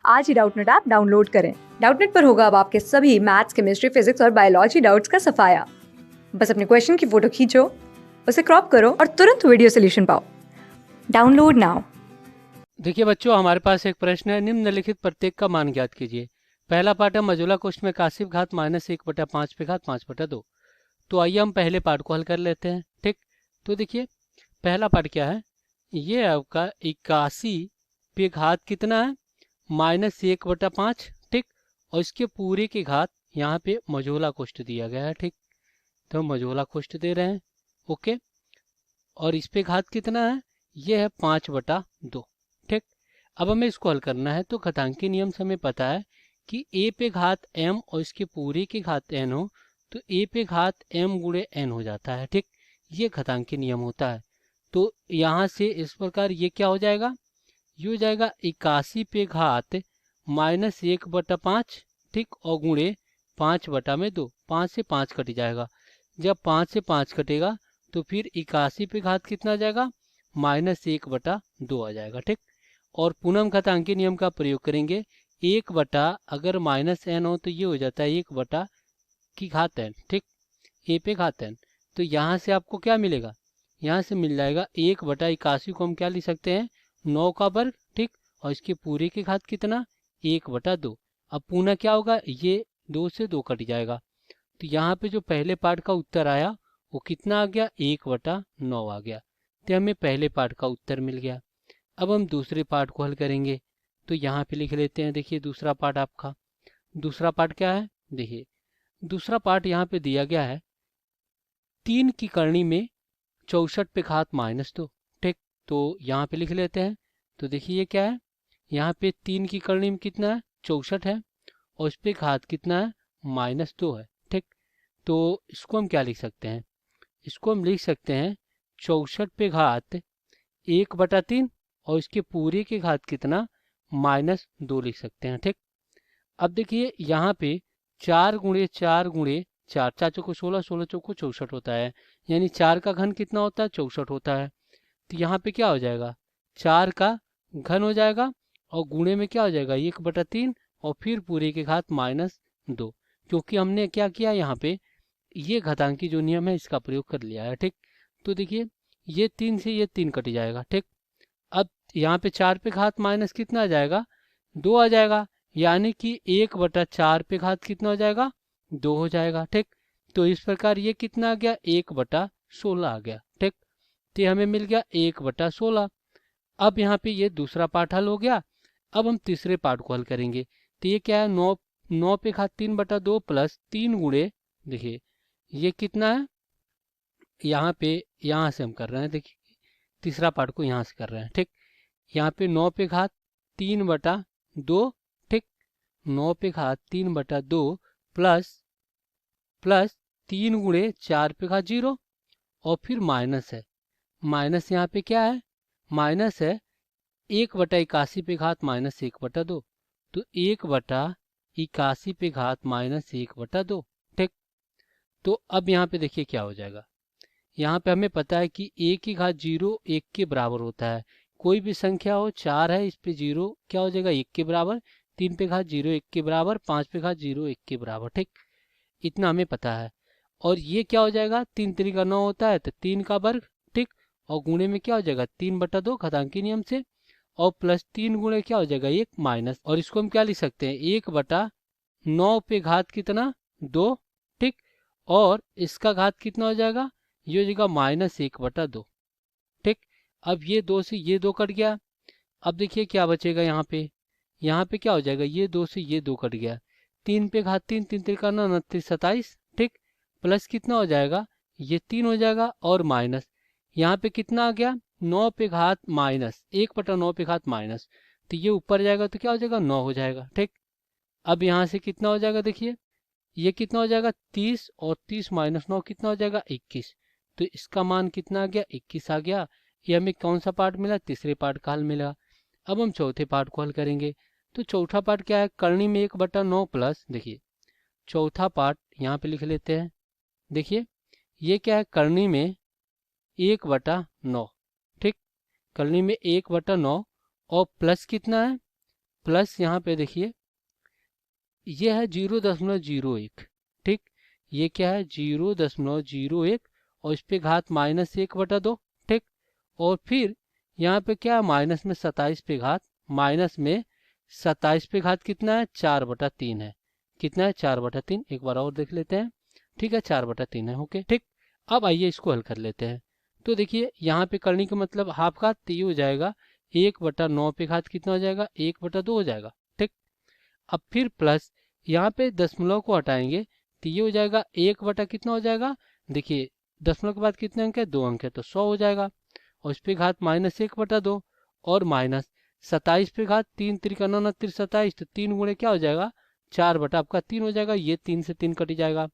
आज ही Doubtnut app download करें। Doubtnut पर होगा अब आपके सभी मैथ्स, केमिस्ट्री, फिजिक्स और बायोलॉजी डाउट्स का सफाया। बस अपने क्वेश्चन की फोटो खींचो, उसे क्रॉप करो और तुरंत वीडियो सोल्यूशन पाओ। Download now. देखिए बच्चों, हमारे पास एक प्रश्न है, निम्नलिखित प्रत्येक का मान ज्ञात कीजिए। पहला पार्ट है मजूला कोष्ठ में काशिफ घात -1/5 पे घात 5/2। तो आइए हम पहले पार्ट को हल कर लेते हैं। ठीक, तो देखिए पहला पार्ट क्या है, ये आपका 81 पे घात कितना है, -1/5। ठीक, और इसके पूरे की घात यहाँ पे मजूला कोष्ठ दिया गया है। ठीक, तो हम मजूला कोष्ठ दे रहे हैं। ओके, और इस पे घात कितना है, ये है 5/2। ठीक, अब हमें इसको हल करना है। तो घातांकी नियम से हमें पता है कि a पे घात m और इसके पूरे की घात n हो तो a पे घात m गुणे n हो जाता है। ठीक, ये घातांकी नियम होता है। तो यहाँ से इस प्रकार ये क्या हो जाएगा, ये हो जाएगा 81 पे घात -1/5। ठीक, और गुणे 5/2। 5 से 5 कट जाएगा। जब 5 से 5 कटेगा तो फिर 81 पे घात कितना आ जाएगा, -1/2 आ जाएगा। ठीक, और पूर्णांक घातांकी नियम का प्रयोग करेंगे। 1 अगर -n हो तो ये हो जाता है 1 की घात n। ठीक, a पे घात n। तो यहाँ से आपको क्या मिलेगा, यहाँ से मिल जाएगा 1/81 को हम क्या लिख सकते हैं, 9 का वर्ग। ठीक, और इसके पूरे की घात कितना, 1/2। अब पुनः क्या होगा, ये 2 से 2 कट जाएगा। तो यहाँ पे जो पहले पार्ट का उत्तर आया वो कितना आ गया, 1/9 आ गया। तो हमें पहले पार्ट का उत्तर मिल गया। अब हम दूसरे पार्ट को हल करेंगे। तो यहाँ पे लिख लेते हैं। देखिए दूसरा पार्ट आपका, दूसरा पार्ट क्या है, देखिए दूसरा पार्ट यहाँ पे दिया गया है 3 की करनी में 64 पे घात -2। ठीक, तो यहाँ पे लिख लेते हैं। तो देखिए ये क्या है, यहाँ पे 3 की करनी में कितना है, 64 है, और इस पे घात कितना है, -2 है। ठीक, तो इसको हम क्या लिख सकते हैं, इसको हम लिख सकते हैं 64 पे घात 1/3 और इसके पूरे के घात कितना, -2 लिख सकते हैं। ठीक, अब देखिए यहाँ पे 4 गुणे 4 गुणे 4, 4 चौको 16, 16 चौको 64 होता है, यानी 4 का घन कितना होता है, 64 होता है। तो यहाँ पे क्या हो जाएगा, 4 का घन हो जाएगा और गुणे में क्या हो जाएगा, 1/3 और फिर पूरे के घात -2, क्योंकि हमने क्या किया यहाँ पे, ये घातांकी जो नियम है इसका प्रयोग कर लिया है। ठीक, तो देखिए ये 3 से ये 3 कट जाएगा। ठीक, अब यहाँ पे 4 पे घात माइनस कितना आ जाएगा, 2 आ जाएगा, यानी कि 1/4 पे घात कितना हो जाएगा, 2 हो जाएगा। ठीक, तो इस प्रकार ये कितना आ गया, 1/16 आ गया। ठीक, तो हमें मिल गया 1/16। अब यहाँ पे ये दूसरा पार्ट हल हो गया। अब हम तीसरे पार्ट को हल करेंगे। तो ये क्या है, 9 पे घात 3/2 प्लस 3 गुणे, देखिए ये कितना है, यहाँ पे यहाँ से हम कर रहे हैं, देखिए तीसरा पार्ट को यहाँ से कर रहे हैं। ठीक, यहाँ पे 9 पे घात 3/2। ठीक, 9 पे घात 3/2 प्लस 3 गुणे 4 पे घात 0 और फिर माइनस है, माइनस यहाँ पे क्या है, माइनस है 1/81 पे घात -1/2। तो 1/81 पे घात -1/2। ठीक, तो अब यहाँ पे देखिए क्या हो जाएगा, यहाँ पे हमें पता है कि a की घात 0 1 के बराबर होता है। कोई भी संख्या हो, 4 है, इस पे 0 क्या हो जाएगा, 1 के बराबर। 3 पे घात 0 1 के बराबर, 5 पे घात 0 1 के बराबर। ठीक, इतना हमें पता है। और ये क्या हो जाएगा, 3 3 का 9 होता है तो 3 का वर्ग। ठीक, और गुणे में क्या हो जाएगा, 3/2 घातांकी नियम से, और प्लस 3 गुणे क्या हो जाएगा, 1 माइनस, और इसको हम क्या लिख सकते हैं, 1/9 पे घात कितना, 2। ठीक, और इसका घात कितना हो जाएगा, ये हो जाएगा -1/2। ठीक, अब ये 2 से ये 2 कट गया। अब देखिए क्या बचेगा, यहाँ पे क्या हो जाएगा, ये 2 से ये 2 कट गया। 3 पे घात 3, 3 3 का 9, 29 27। ठीक, प्लस कितना हो जाएगा, ये 3 हो जाएगा और माइनस, यहाँ पे कितना आ गया, 9 पे घात माइनस 1/9 पे घात माइनस, तो ये ऊपर जाएगा तो क्या हो जाएगा, 9 हो जाएगा। ठीक, अब यहाँ से कितना हो जाएगा, देखिए ये कितना हो जाएगा, 30 और 30 - 9 कितना हो जाएगा, 21। तो इसका मान कितना आ गया, 21 आ गया। ये हमें कौन सा पार्ट मिला, तीसरे पार्ट का हल मिला। अब हम चौथे पार्ट को हल करेंगे। तो चौथा पार्ट क्या है, करनी में 1/9 प्लस, देखिए चौथा पार्ट यहाँ पे लिख लेते हैं। देखिए ये क्या है, करनी में 1/9। ठीक, करनी में 1/9 और प्लस कितना है, प्लस यहाँ पे देखिए ये है 0.01, ठीक। ये क्या है 0.01 और इस पे घात -1/2, ठीक। और फिर यहाँ पे क्या है माइनस में 27 पे घात, माइनस में 27 पे घात कितना है 4/3 है। कितना है 4/3, एक बार और देख लेते हैं, ठीक है 4/3 है, ओके ठीक। अब आइए इसको हल कर लेते हैं। तो देखिए यहाँ पे करने का मतलब हाफ घात, तो ये हो जाएगा 1/9 पे घात कितना हो जाएगा 1/2 हो जाएगा, ठीक। अब फिर प्लस यहाँ पे दशमलव को हटाएंगे तो ये हो जाएगा 1 कितना हो जाएगा, देखिए दशमलव के बाद कितने अंक है 2 अंक है तो 100 हो जाएगा। और इस पे घात -1/2 और माइनस 27 पे घात 3 त्रिका 9 29 27, तो 3 गुणे क्या हो जाएगा 4/3 हो जाएगा। ये 3 से 3 कट जाएगा।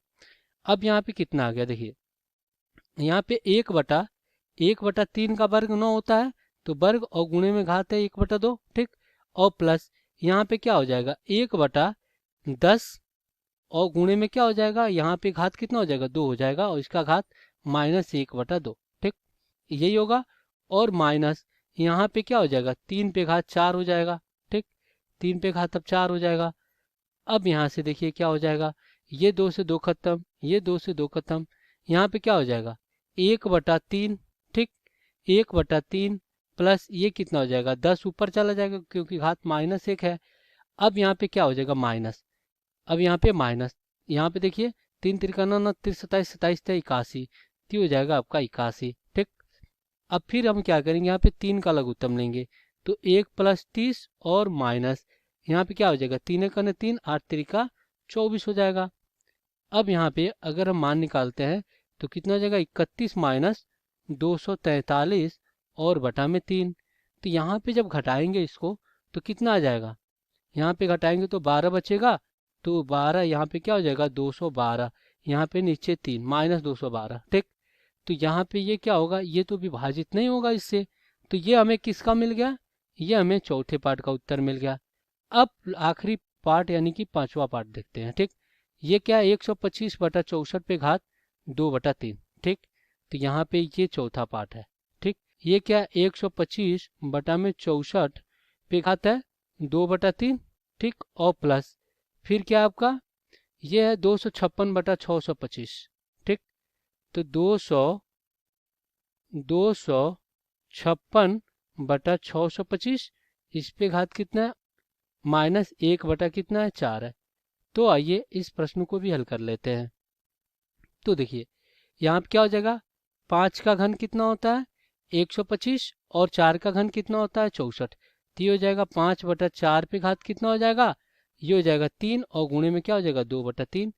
अब यहाँ पे कितना आ गया देखिए, यहाँ पे 1/3 का वर्ग 9 होता है, तो वर्ग और गुणे में घात है 1/2, ठीक। और प्लस यहाँ पे क्या हो जाएगा 1/10 और गुणे में क्या हो जाएगा, यहाँ पे घात कितना हो जाएगा 2 हो जाएगा और इसका घात -1/2, ठीक यही होगा। और माइनस यहाँ पे क्या हो जाएगा 3 पे घात 4 हो जाएगा, ठीक 3 पे घात अब 4 हो जाएगा। अब यहाँ से देखिए क्या हो जाएगा, ये 2 से 2 खत्म, ये 2 से 2 खत्म, यहाँ पे क्या हो जाएगा 1/3, ठीक 1/3 प्लस ये कितना हो जाएगा 10 ऊपर चला जाएगा क्योंकि घात -1 है। अब यहाँ पे क्या हो जाएगा माइनस, अब यहाँ पे माइनस, यहाँ पे देखिए 3 त्रिका 9 29 27 27 था 81, तो हो जाएगा आपका 81, ठीक। अब फिर हम क्या करेंगे, यहाँ पे 3 का लघुत्तम लेंगे, तो 1 + 30 और माइनस यहाँ पे क्या हो जाएगा 3 × 3 8 त्रिका 24 हो जाएगा। अब यहाँ पे अगर हम मान निकालते हैं तो कितना हो जाएगा 31 - 243 और बटा में 3। तो यहाँ पे जब घटाएंगे इसको तो कितना आ जाएगा, यहाँ पे घटाएंगे तो 12 बचेगा, तो 12 यहाँ पे क्या हो जाएगा 212, यहाँ पे नीचे 3 -212, ठीक। तो यहाँ पे ये क्या होगा, ये तो विभाजित नहीं होगा इससे, तो ये हमें किसका मिल गया, ये हमें चौथे पार्ट का उत्तर मिल गया। अब आखिरी पार्ट यानी कि पांचवा पार्ट देखते हैं, ठीक। ये क्या है 125/64 पे घात 2/3, ठीक। तो यहाँ पे ये चौथा पार्ट है, ठीक। ये क्या 125/64 पे घात है 2/3, ठीक। और प्लस फिर क्या आपका ये है 256/625, ठीक। तो 256/625 इस पे घात कितना है -1 कितना है 4 है। तो आइए इस प्रश्न को भी हल कर लेते हैं। तो देखिए यहाँ पे क्या हो जाएगा, 5 का घन कितना होता है 125 और 4 का घन कितना होता है 64, तो ये हो जाएगा 5/4 पे घात कितना हो जाएगा, ये हो जाएगा 3 और गुणे में क्या हो जाएगा 2/3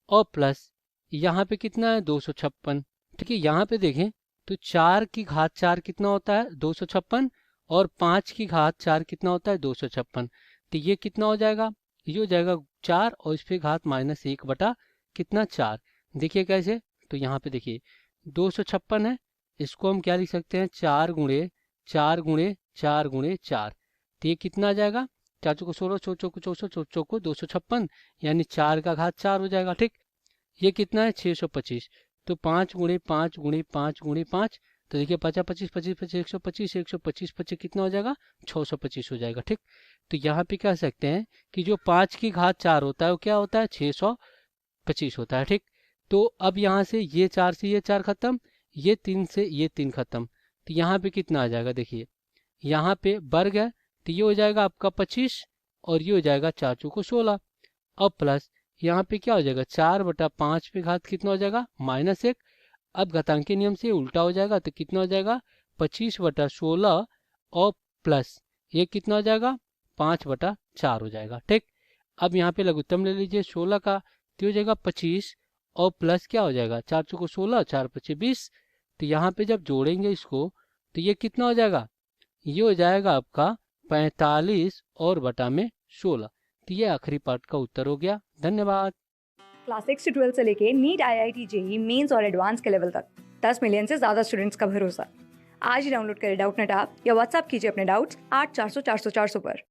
और प्लस यहाँ पे कितना है 256, ठीक है। यहाँ पे देखें तो 4 की घात 4 कितना होता है 256 और 5 की घात 4 कितना होता है 256, तो ये कितना हो जाएगा, ये हो जाएगा 4 और इस पे घात -1 बटा कितना 4। देखिए कैसे, तो यहाँ पे देखिए 256 है, इसको हम क्या लिख सकते हैं 4 × 4 × 4 × 4, तो ये कितना आ जाएगा 4 चौको 16 4 चौको 64 4 चौको 256 यानी 4 का घात 4 हो जाएगा, ठीक। ये कितना है 625, तो 5 × 5 × 5 × 5, तो देखिए 50 25 25 25 125 125 25 कितना हो जाएगा 625 हो जाएगा, ठीक। तो यहाँ पे कह सकते हैं कि जो 5 की घात 4 होता है वो क्या होता है 625 होता है, ठीक। तो अब यहाँ से ये 4 से ये 4 खत्म, ये 3 से ये 3 खत्म, तो यहाँ पे कितना आ जाएगा देखिए, यहाँ पे वर्ग है तो ये हो जाएगा आपका 25 और ये हो जाएगा 4 चौको 16 और प्लस यहाँ पे क्या हो जाएगा 4/5 पे घात कितना हो जाएगा -1। अब घातांकी नियम से उल्टा हो जाएगा तो कितना हो जाएगा 25/16 और प्लस ये कितना हो जाएगा 5/4 हो जाएगा, ठीक। अब यहाँ पे लघुत्तम ले लीजिए 16 का, तो हो जाएगा 25 और प्लस क्या हो जाएगा 4 चौको 16 4 × 20, तो यहाँ पे जब जोड़ेंगे इसको तो ये कितना हो जाएगा, ये हो जाएगा आपका 45 और बटा में 16, तो ये आखिरी पार्ट का उत्तर हो गया। धन्यवाद। क्लास 6 से 12 से लेके नीट, IIT, जेईई मेंस और एडवांस के लेवल तक 10 मिलियन से ज़्यादा स्टूडेंट्स का भरोसा। आज ही डाउनलोड करें डाउटनेट ऐप या व्हाट्सएप कीजिए अपने डाउट्स 8400 400 400 पर।